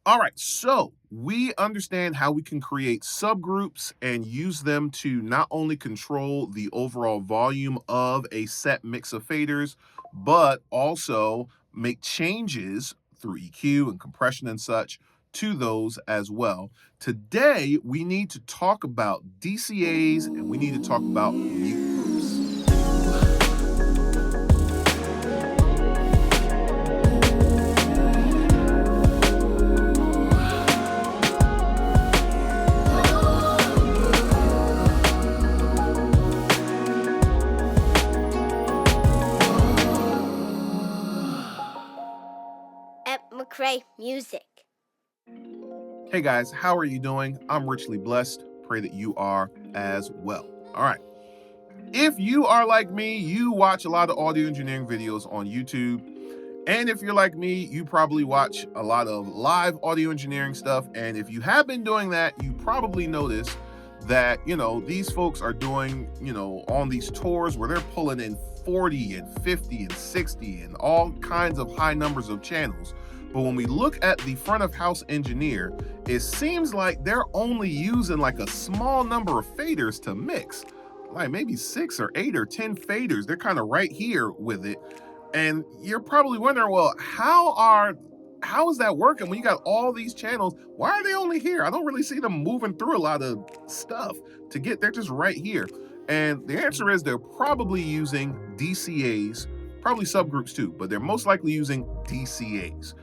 All right, so we understand how we can create subgroups and use them to not only control the overall volume of a set mix of faders, but also make changes through EQ and compression and such to those as well. Today, we need to talk about DCAs and we need to talk about mute groups. McCray Music. Hey guys, how are you doing? I'm richly blessed. Pray that you are as well. All right. If you are like me, you watch a lot of audio engineering videos on YouTube. And if you're like me, you probably watch a lot of live audio engineering stuff. And if you have been doing that, you probably notice that, these folks are doing, on these tours where they're pulling in 40 and 50 and 60 and all kinds of high numbers of channels. But when we look at the front of house engineer, it seems like they're only using like a small number of faders to mix, like maybe 6 or 8 or 10 faders. They're kind of right here with it. And you're probably wondering, well, how is that working when you got all these channels? Why are they only here? I don't really see them moving through a lot of stuff to get, they're just right here. And the answer is they're probably using DCAs, probably subgroups too, but they're most likely using DCAs.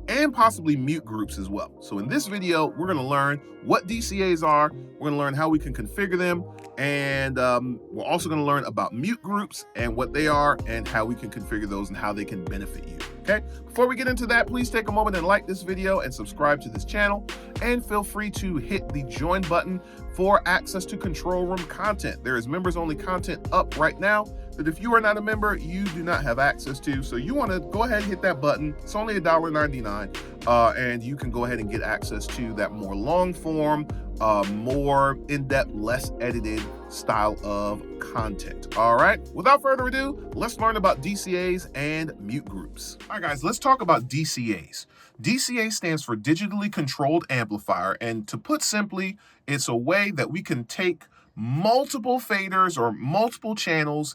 And possibly mute groups as well. So in this video, we're going to learn what DCAs are. We're going to learn how we can configure them. And we're also going to learn about mute groups and what they are and how we can configure those and how they can benefit you. Okay. Before we get into that, please take a moment and like this video and subscribe to this channel. And feel free to hit the join button for access to control room content. There is members only content up right now that if you are not a member, you do not have access to. So you want to go ahead and hit that button. It's only $1.99, and you can go ahead and get access to that more long form, more in-depth, less edited style of content. All right, without further ado, let's learn about DCAs and mute groups. All right, guys, let's talk about DCAs. DCA stands for digitally controlled amplifier, and to put simply, it's a way that we can take multiple faders or multiple channels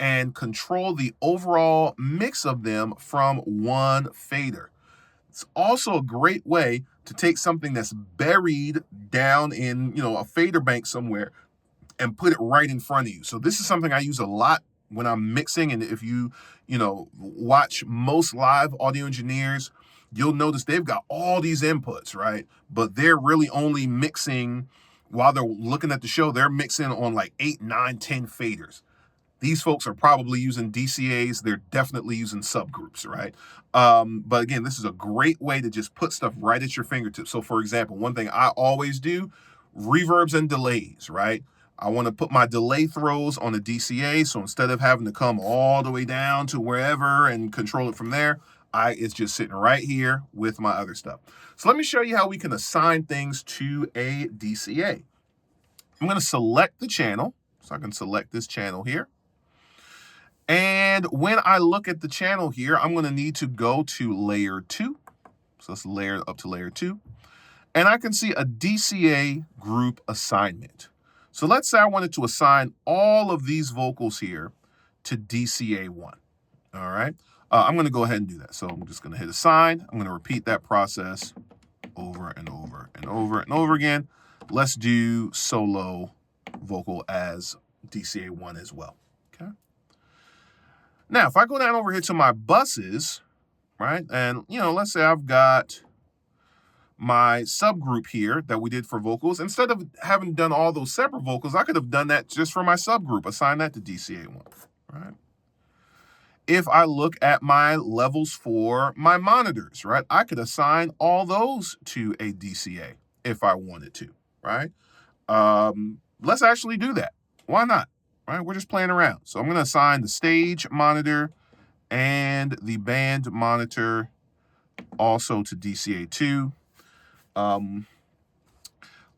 and control the overall mix of them from one fader. It's also a great way to take something that's buried down in, a fader bank somewhere and put it right in front of you. So this is something I use a lot when I'm mixing. And if you, watch most live audio engineers, you'll notice they've got all these inputs, right? But they're really only mixing, while they're looking at the show, they're mixing on like 8, 9, 10 faders. These folks are probably using DCAs. They're definitely using subgroups, right? But again, this is a great way to just put stuff right at your fingertips. So for example, one thing I always do, reverbs and delays, right? I want to put my delay throws on a DCA. So instead of having to come all the way down to wherever and control it from there, it's just sitting right here with my other stuff. So let me show you how we can assign things to a DCA. I'm going to select the channel. So I can select this channel here. And when I look at the channel here, I'm going to need to go to layer 2. So let's layer up to layer 2. And I can see a DCA group assignment. So let's say I wanted to assign all of these vocals here to DCA 1. All right. I'm going to go ahead and do that. So I'm just going to hit assign. I'm going to repeat that process over and over and over and over again. Let's do solo vocal as DCA 1 as well. Okay. Now, if I go down over here to my buses, right, and, let's say I've got my subgroup here that we did for vocals. Instead of having done all those separate vocals, I could have done that just for my subgroup, assign that to DCA 1, right? If I look at my levels for my monitors, right, I could assign all those to a DCA if I wanted to, right? Let's actually do that. Why not? Right? We're just playing around. So I'm going to assign the stage monitor and the band monitor also to DCA 2.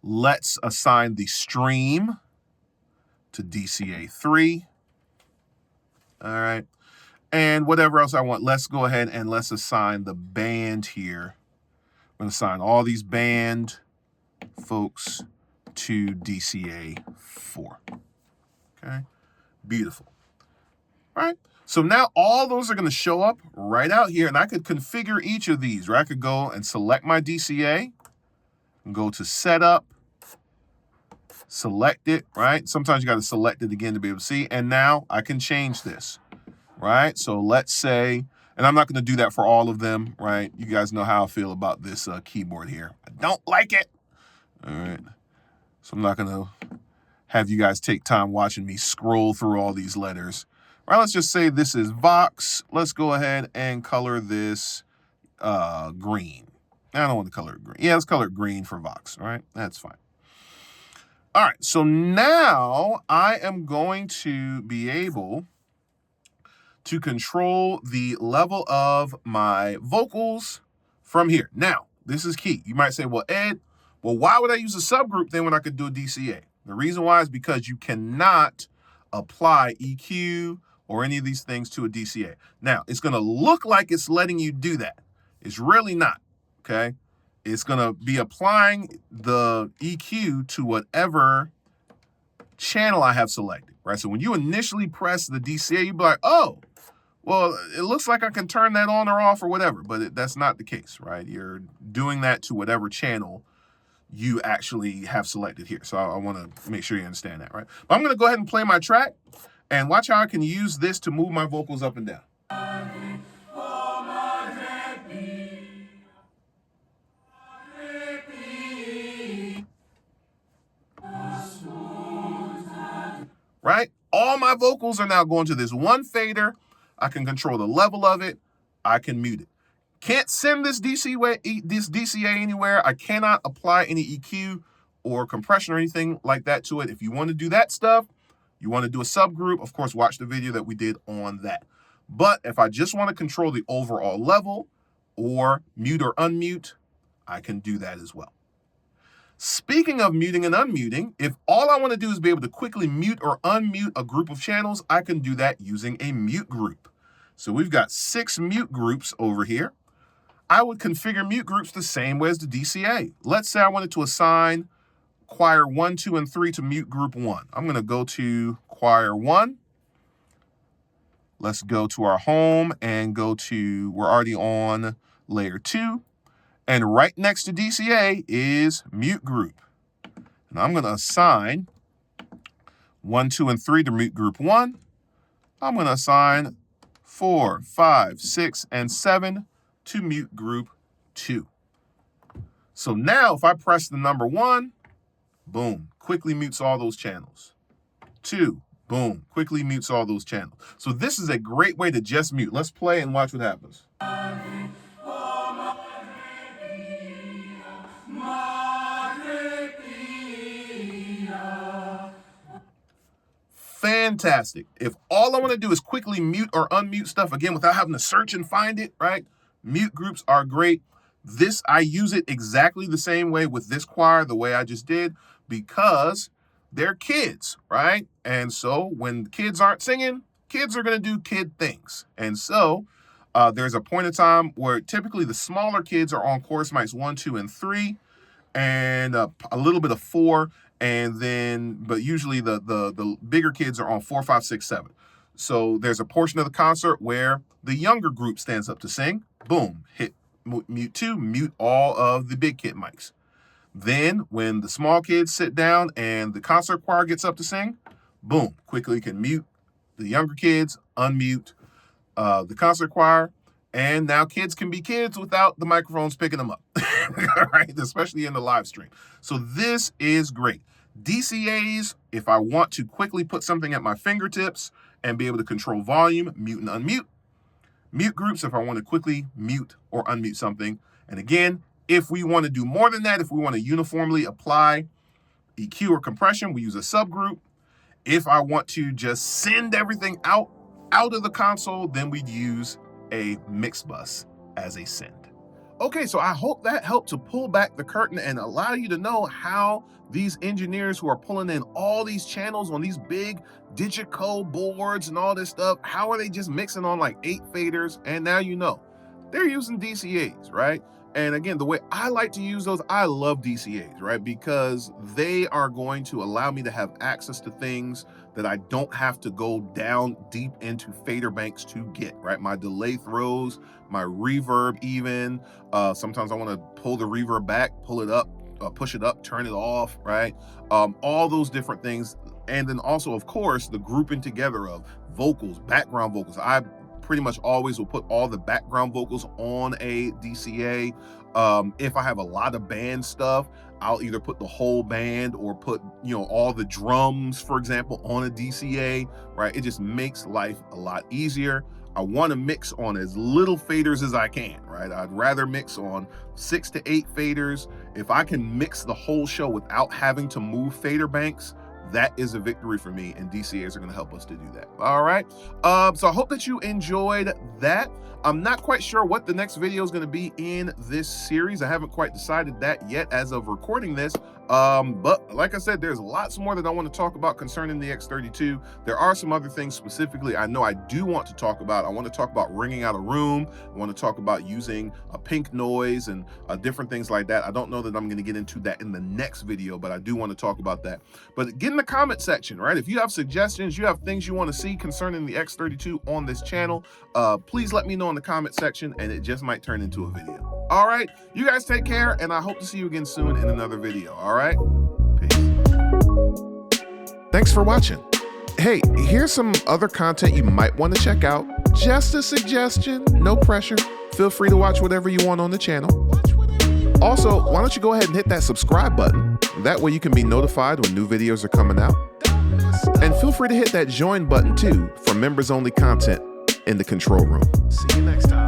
Let's assign the stream to DCA 3. All right. And whatever else I want, let's go ahead and let's assign the band here. going to assign all these band folks to DCA 4. Okay, beautiful. All right, so now all those are going to show up right out here, and I could configure each of these, right? I could go and select my DCA, and go to Setup, select it, right? Sometimes you got to select it again to be able to see, and now I can change this, right? So let's say, and I'm not going to do that for all of them, right? You guys know how I feel about this keyboard here. I don't like it. All right, so I'm not going to have you guys take time watching me scroll through all these letters. All right, let's just say this is Vox. Let's go ahead and color this green. I don't want to color it green. Yeah, let's color it green for Vox, all right? That's fine. All right, so now I am going to be able to control the level of my vocals from here. Now, this is key. You might say, well, Ed, well, why would I use a subgroup then when I could do a DCA? The reason why is because you cannot apply EQ or any of these things to a DCA. Now, it's going to look like it's letting you do that. It's really not, okay? It's going to be applying the EQ to whatever channel I have selected, right? So when you initially press the DCA, you'll be like, oh, well, it looks like I can turn that on or off or whatever, but that's not the case, right? You're doing that to whatever channel you actually have selected here. So I want to make sure you understand that, right? But I'm going to go ahead and play my track and watch how I can use this to move my vocals up and down. Right? All my vocals are now going to this one fader. I can control the level of it. I can mute it. Can't send this DCA anywhere. I cannot apply any EQ or compression or anything like that to it. If you want to do that stuff, you want to do a subgroup, of course, watch the video that we did on that. But if I just want to control the overall level or mute or unmute, I can do that as well. Speaking of muting and unmuting, if all I want to do is be able to quickly mute or unmute a group of channels, I can do that using a mute group. So we've got 6 mute groups over here. I would configure mute groups the same way as the DCA. Let's say I wanted to assign choir 1, 2, and 3 to mute group 1. I'm going to go to choir 1. Let's go to our home and go to, we're already on layer 2. And right next to DCA is mute group. And I'm going to assign 1, 2, and 3 to mute group 1. I'm going to assign 4, 5, 6, and 7 to mute group 2. So now if I press the number 1, boom, quickly mutes all those channels. 2, boom, quickly mutes all those channels. So this is a great way to just mute. Let's play and watch what happens. Fantastic. If all I want to do is quickly mute or unmute stuff, again, without having to search and find it, right? Mute groups are great. This, I use it exactly the same way with this choir, the way I just did, because they're kids, right? And so when kids aren't singing, kids are going to do kid things. And so there's a point in time where typically the smaller kids are on chorus mics 1, 2, and 3, and a little bit of 4. And then, but usually the bigger kids are on 4, 5, 6, 7. So there's a portion of the concert where the younger group stands up to sing. Boom, hit mute 2, mute all of the big kid mics. Then when the small kids sit down and the concert choir gets up to sing, boom, quickly can mute the younger kids, unmute the concert choir. And now kids can be kids without the microphones picking them up, right? Especially in the live stream. So this is great. DCAs, if I want to quickly put something at my fingertips and be able to control volume, mute and unmute. Mute groups, if I want to quickly mute or unmute something. And again, if we want to do more than that, if we want to uniformly apply EQ or compression, we use a subgroup. If I want to just send everything out of the console, then we'd use a mix bus as a send. Okay, so I hope that helped to pull back the curtain and allow you to know how these engineers who are pulling in all these channels on these big Digico boards and all this stuff, how are they just mixing on like 8 faders? And now you know, they're using DCAs, right? And again, the way I like to use those, I love DCAs, right? Because they are going to allow me to have access to things that I don't have to go down deep into fader banks to get, right? My delay throws, my reverb even. Sometimes I want to pull the reverb back, pull it up, push it up, turn it off, right? All those different things. And then also, of course, the grouping together of vocals, background vocals. I pretty much always will put all the background vocals on a DCA. If I have a lot of band stuff, I'll either put the whole band or put, all the drums, for example, on a DCA, right? It just makes life a lot easier. I want to mix on as little faders as I can, right? I'd rather mix on 6 to 8 faders. If I can mix the whole show without having to move fader banks, that is a victory for me, and DCAs are going to help us to do that. All right. So I hope that you enjoyed that. I'm not quite sure what the next video is going to be in this series. I haven't quite decided that yet as of recording this. But like I said, there's lots more that I want to talk about concerning the X32. There are some other things specifically I know I do want to talk about. I want to talk about ringing out a room. I want to talk about using a pink noise and different things like that. I don't know that I'm going to get into that in the next video, but I do want to talk about that. But get in the comment section, right? If you have suggestions, you have things you want to see concerning the X32 on this channel, please let me know in the comment section, and it just might turn into a video. All right, you guys take care, and I hope to see you again soon in another video. All right, peace. Thanks for watching. Hey, here's some other content you might want to check out. Just a suggestion, no pressure. Feel free to watch whatever you want on the channel. Also, why don't you go ahead and hit that subscribe button? That way you can be notified when new videos are coming out. And feel free to hit that join button too for members only content in the control room. See you next time.